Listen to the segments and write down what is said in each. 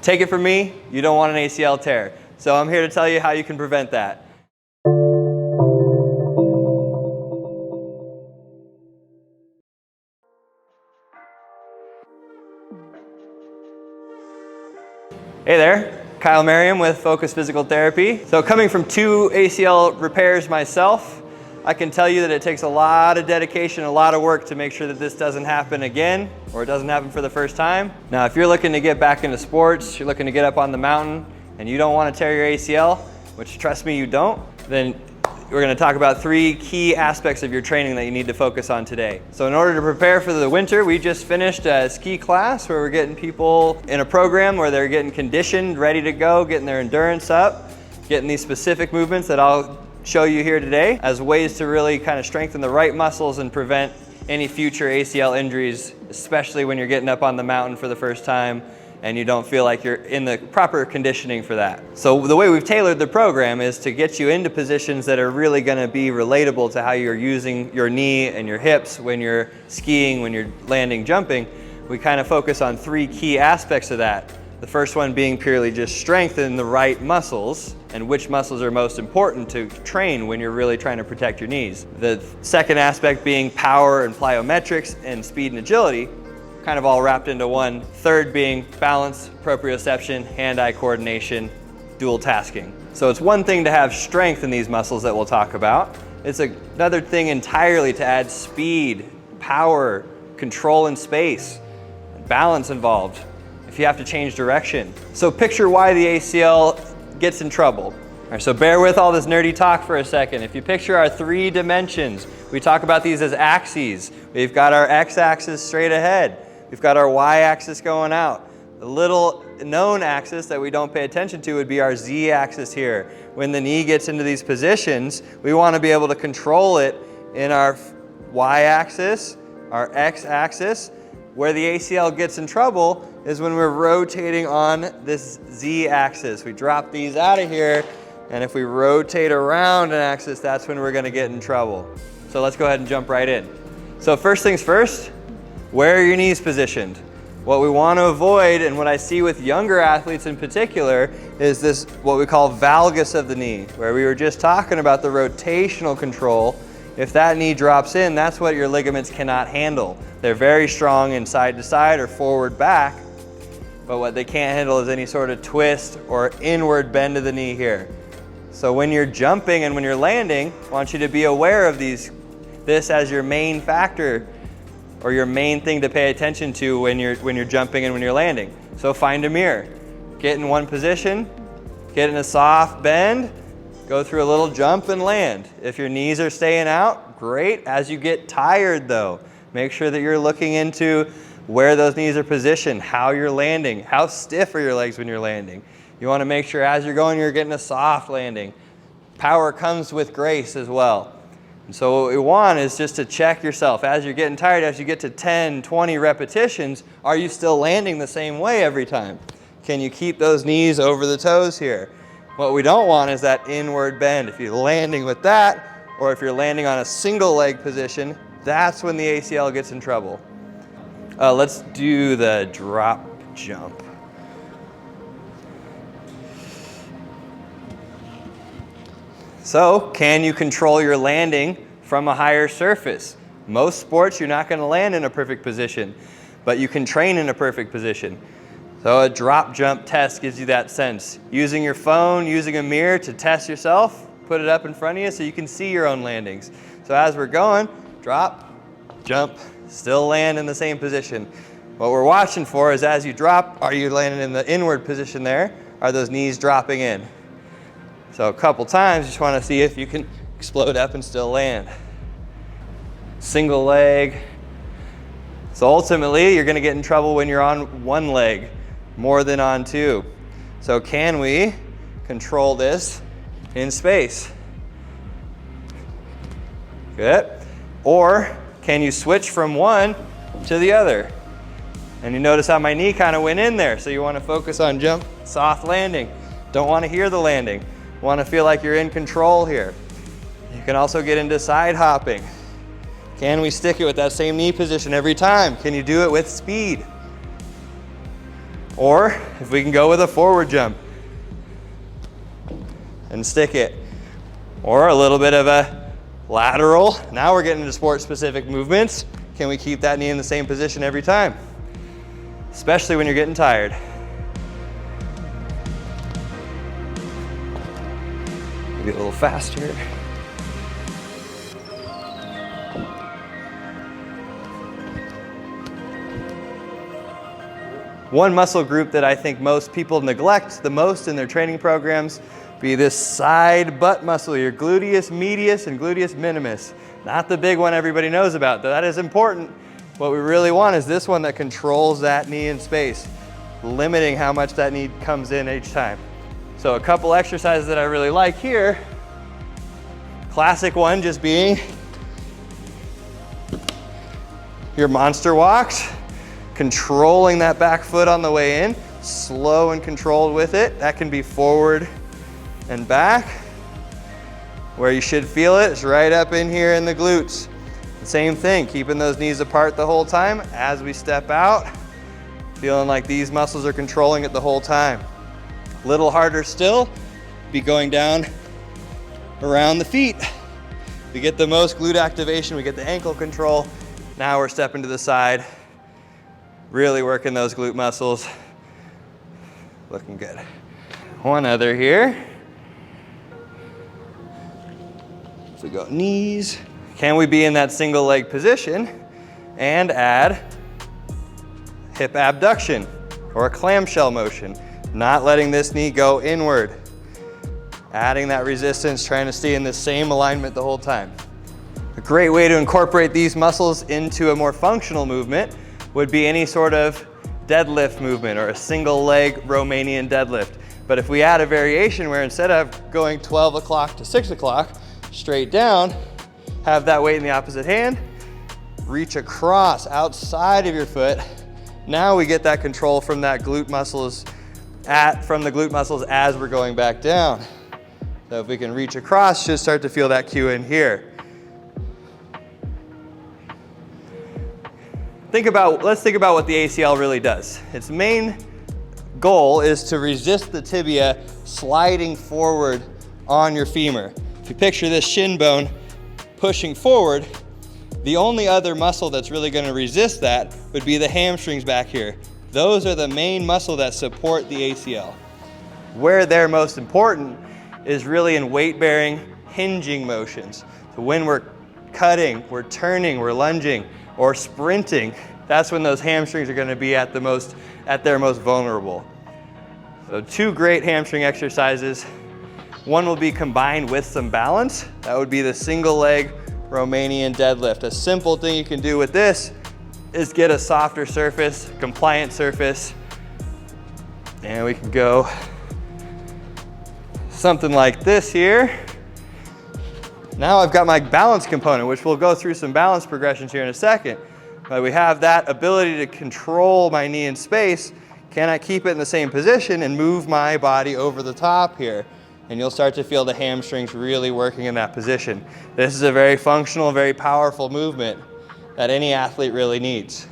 Take it from me, you don't want an ACL tear. So I'm here to tell you how you can prevent that. Hey there, Kyle Merriam with Focus Physical Therapy. So coming from 2 ACL repairs myself, I can tell you that it takes a lot of dedication, a lot of work to make sure that this doesn't happen again, or it doesn't happen for the first time. Now, if you're looking to get back into sports, you're looking to get up on the mountain, and you don't want to tear your ACL, which trust me, you don't, then we're going to talk about 3 key aspects of your training that you need to focus on today. So in order to prepare for the winter, we just finished a ski class where we're getting people in a program where they're getting conditioned, ready to go, getting their endurance up, getting these specific movements that I'll show you here today as ways to really kind of strengthen the right muscles and prevent any future ACL injuries, especially when you're getting up on the mountain for the first time and you don't feel like you're in the proper conditioning for that. So the way we've tailored the program is to get you into positions that are really going to be relatable to how you're using your knee and your hips when you're skiing, when you're landing, jumping. We kind of focus on 3 key aspects of that. The first one being purely just strengthen the right muscles and which muscles are most important to train when you're really trying to protect your knees. The second aspect being power and plyometrics and speed and agility, kind of all wrapped into one. Third being balance, proprioception, hand-eye coordination, dual tasking. So it's one thing to have strength in these muscles that we'll talk about. It's another thing entirely to add speed, power, control in space, and balance involved if you have to change direction. So picture why the ACL gets in trouble. All right, so bear with all this nerdy talk for a second. If you picture our 3 dimensions, we talk about these as axes. We've got our x-axis straight ahead. We've got our y-axis going out. The little known axis that we don't pay attention to would be our z-axis here. When the knee gets into these positions, we want to be able to control it in our y-axis, our x-axis. Where the ACL gets in trouble is when we're rotating on this z-axis. We drop these out of here, and if we rotate around an axis, that's when we're going to get in trouble. So let's go ahead and jump right in. So first things first, where are your knees positioned? What we want to avoid, and what I see with younger athletes in particular, is this what we call valgus of the knee, where we were just talking about the rotational control. If that knee drops in, that's what your ligaments cannot handle. They're very strong in side to side or forward back, but what they can't handle is any sort of twist or inward bend of the knee here. So when you're jumping and when you're landing, I want you to be aware of this as your main factor or your main thing to pay attention to when you're jumping and when you're landing. So find a mirror, get in one position, get in a soft bend, go through a little jump and land. If your knees are staying out, great. As you get tired though, make sure that you're looking into where those knees are positioned, how you're landing, how stiff are your legs when you're landing. You want to make sure as you're going, you're getting a soft landing. Power comes with grace as well. And so what we want is just to check yourself as you're getting tired, as you get to 10, 20 repetitions, are you still landing the same way every time? Can you keep those knees over the toes here? What we don't want is that inward bend. If you're landing with that, or if you're landing on a single leg position, that's when the ACL gets in trouble. Let's do the drop jump. So, can you control your landing from a higher surface? Most sports, you're not going to land in a perfect position, but you can train in a perfect position. So a drop jump test gives you that sense. Using your phone, using a mirror to test yourself, put it up in front of you so you can see your own landings. So as we're going, drop, jump, still land in the same position. What we're watching for is as you drop, are you landing in the inward position there? Are those knees dropping in? So a couple times, you just want to see if you can explode up and still land. Single leg. So ultimately, you're going to get in trouble when you're on one leg more than on 2. So can we control this in space? Good. Or can you switch from one to the other? And you notice how my knee kind of went in there. So you want to focus on jump, soft landing. Don't want to hear the landing. Want to feel like you're in control here. You can also get into side hopping. Can we stick it with that same knee position every time? Can you do it with speed? Or if we can go with a forward jump and stick it. Or a little bit of a lateral. Now we're getting into sport-specific movements. Can we keep that knee in the same position every time? Especially when you're getting tired. Maybe a little faster. One muscle group that I think most people neglect the most in their training programs be this side butt muscle, your gluteus medius and gluteus minimus. Not the big one everybody knows about, though that is important. What we really want is this one that controls that knee in space, limiting how much that knee comes in each time. So a couple exercises that I really like here. Classic one just being your monster walks, controlling that back foot on the way in, slow and controlled with it. That can be forward and back. Where you should feel it is right up in here in the glutes. Same thing, keeping those knees apart the whole time as we step out, feeling like these muscles are controlling it the whole time. A little harder still, be going down around the feet. We get the most glute activation, we get the ankle control. Now we're stepping to the side, really working those glute muscles. Looking good. One other here. So we go knees. Can we be in that single leg position and add hip abduction or a clamshell motion, not letting this knee go inward. Adding that resistance, trying to stay in the same alignment the whole time. A great way to incorporate these muscles into a more functional movement would be any sort of deadlift movement or a single leg Romanian deadlift. But if we add a variation where instead of going 12 o'clock to 6 o'clock, straight down, have that weight in the opposite hand, reach across outside of your foot. Now we get that control from that glute muscles from the glute muscles as we're going back down. So if we can reach across, should start to feel that cue in here. Let's think about what the ACL really does. Its main goal is to resist the tibia sliding forward on your femur. If you picture this shin bone pushing forward, the only other muscle that's really going to resist that would be the hamstrings back here. Those are the main muscle that support the ACL. Where they're most important is really in weight-bearing hinging motions. So when we're cutting, we're turning, we're lunging, or sprinting, that's when those hamstrings are going to be at their most vulnerable. So two great hamstring exercises. One will be combined with some balance. That would be the single leg Romanian deadlift. A simple thing you can do with this is get a softer surface, compliant surface, and we can go something like this here. Now I've got my balance component, which we'll go through some balance progressions here in a second. But we have that ability to control my knee in space. Can I keep it in the same position and move my body over the top here? And you'll start to feel the hamstrings really working in that position. This is a very functional, very powerful movement that any athlete really needs.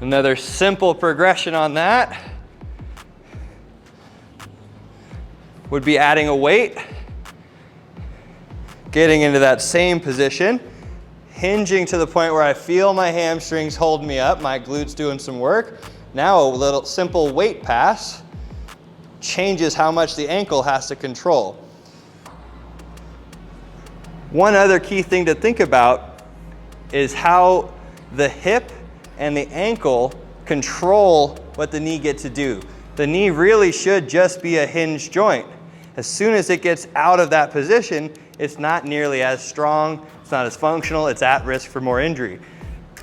Another simple progression on that would be adding a weight, getting into that same position, hinging to the point where I feel my hamstrings holding me up, my glutes doing some work. Now a little simple weight pass changes how much the ankle has to control. One other key thing to think about is how the hip and the ankle control what the knee gets to do. The knee really should just be a hinge joint. As soon as it gets out of that position, it's not nearly as strong, it's not as functional, it's at risk for more injury.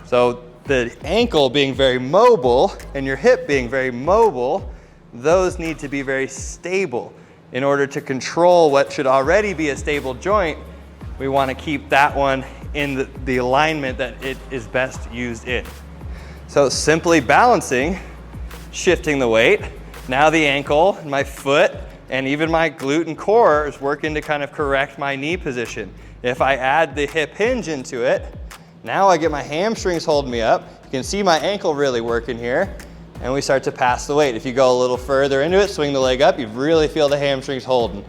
So the ankle being very mobile and your hip being very mobile, those need to be very stable. In order to control what should already be a stable joint, we want to keep that one in the alignment that it is best used in. So simply balancing, shifting the weight. Now the ankle, my foot, and even my glute and core is working to kind of correct my knee position. If I add the hip hinge into it, Now I get my hamstrings holding me up. You can see my ankle really working here, and we start to pass the weight. If you go a little further into it, swing the leg up, you really feel the hamstrings holding.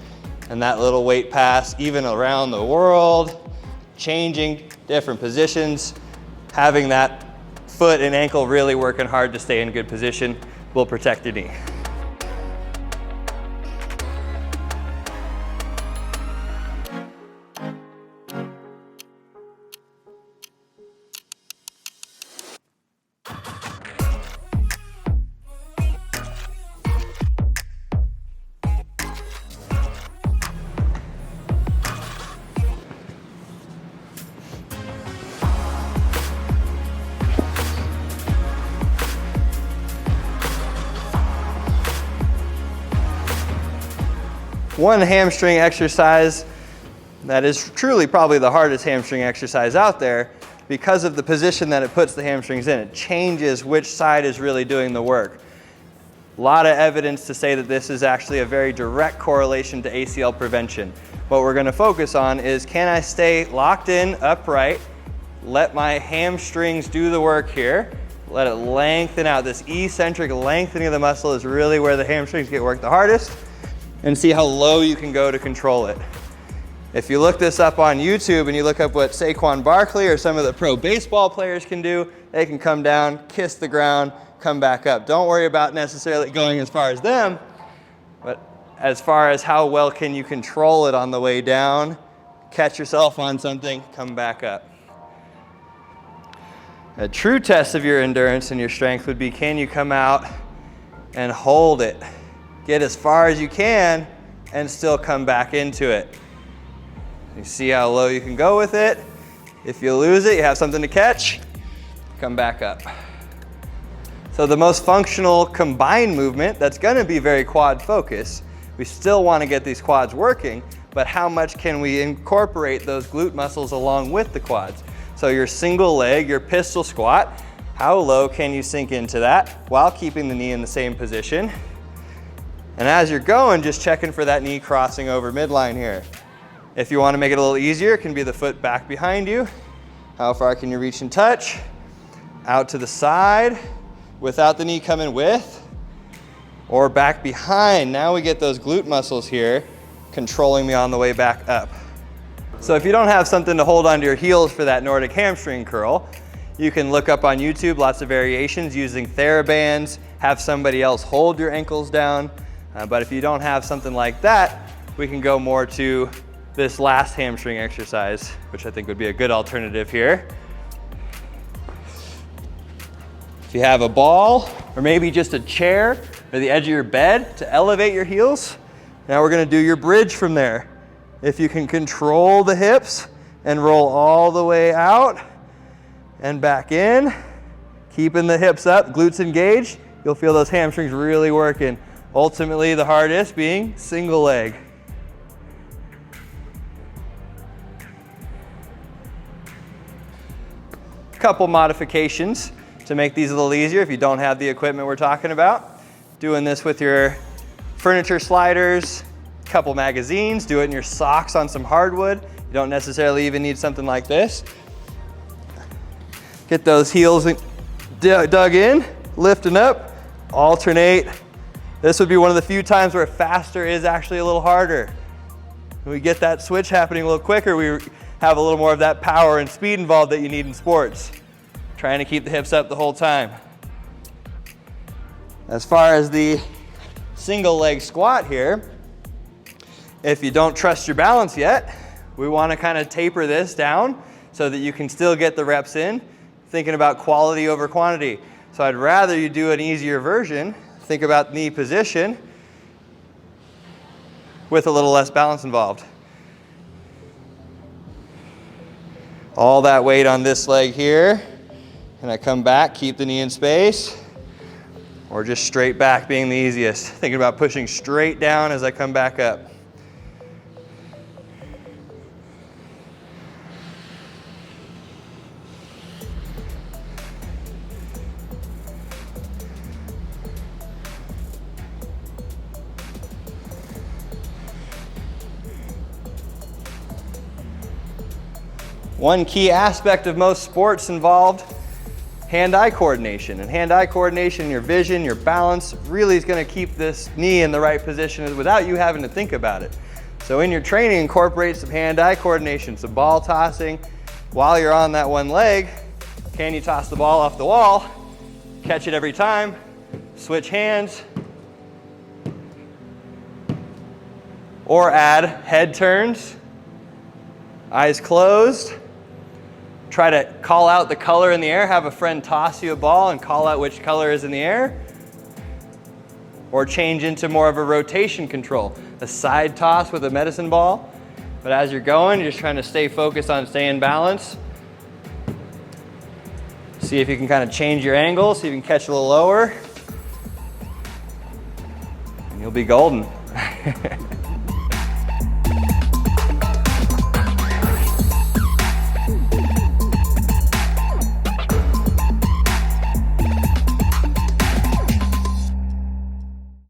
And that little weight pass, even around the world, changing different positions, having that foot and ankle really working hard to stay in good position will protect your knee. One hamstring exercise that is truly probably the hardest hamstring exercise out there because of the position that it puts the hamstrings in. It changes which side is really doing the work. A lot of evidence to say that this is actually a very direct correlation to ACL prevention. What we're going to focus on is, can I stay locked in, upright, let my hamstrings do the work here, let it lengthen out. This eccentric lengthening of the muscle is really where the hamstrings get worked the hardest, and see how low you can go to control it. If you look this up on YouTube and you look up what Saquon Barkley or some of the pro baseball players can do, they can come down, kiss the ground, come back up. Don't worry about necessarily going as far as them, but as far as how well can you control it on the way down, catch yourself on something, come back up. A true test of your endurance and your strength would be, can you come out and hold it? Get as far as you can and still come back into it. You see how low you can go with it. If you lose it, you have something to catch, come back up. So the most functional combined movement that's going to be very quad focused. We still want to get these quads working, but how much can we incorporate those glute muscles along with the quads? So your single leg, your pistol squat, how low can you sink into that while keeping the knee in the same position? And as you're going, just checking for that knee crossing over midline here. If you want to make it a little easier, it can be the foot back behind you. How far can you reach and touch? Out to the side without the knee coming with, or back behind. Now we get those glute muscles here controlling me on the way back up. So if you don't have something to hold onto your heels for that Nordic hamstring curl, you can look up on YouTube lots of variations using TheraBands, have somebody else hold your ankles down. But if you don't have something like that, we can go more to this last hamstring exercise, which I think would be a good alternative here. If you have a ball or maybe just a chair or the edge of your bed to elevate your heels, now we're going to do your bridge from there. If you can control the hips and roll all the way out and back in, keeping the hips up, glutes engaged, you'll feel those hamstrings really working. Ultimately, the hardest being single leg. Couple modifications to make these a little easier if you don't have the equipment we're talking about. Doing this with your furniture sliders, couple magazines, do it in your socks on some hardwood. You don't necessarily even need something like this. Get those heels dug in, lifting up, alternate. This would be one of the few times where faster is actually a little harder. When we get that switch happening a little quicker, we have a little more of that power and speed involved that you need in sports. Trying to keep the hips up the whole time. As far as the single leg squat here, if you don't trust your balance yet, we want to kind of taper this down so that you can still get the reps in, thinking about quality over quantity. So I'd rather you do an easier version. Think about knee position with a little less balance involved. All that weight on this leg here, and I come back, keep the knee in space, or just straight back being the easiest. Thinking about pushing straight down as I come back up. One key aspect of most sports involved hand-eye coordination. And hand-eye coordination, your vision, your balance, really is gonna keep this knee in the right position without you having to think about it. So in your training, incorporate some hand-eye coordination, some ball tossing. While you're on that one leg, can you toss the ball off the wall, catch it every time, switch hands, or add head turns, eyes closed. Try to call out the color in the air. Have a friend toss you a ball and call out which color is in the air. Or change into more of a rotation control, a side toss with a medicine ball. But as you're going, you're just trying to stay focused on staying balanced. See if you can kind of change your angle, see if you can catch a little lower. And you'll be golden.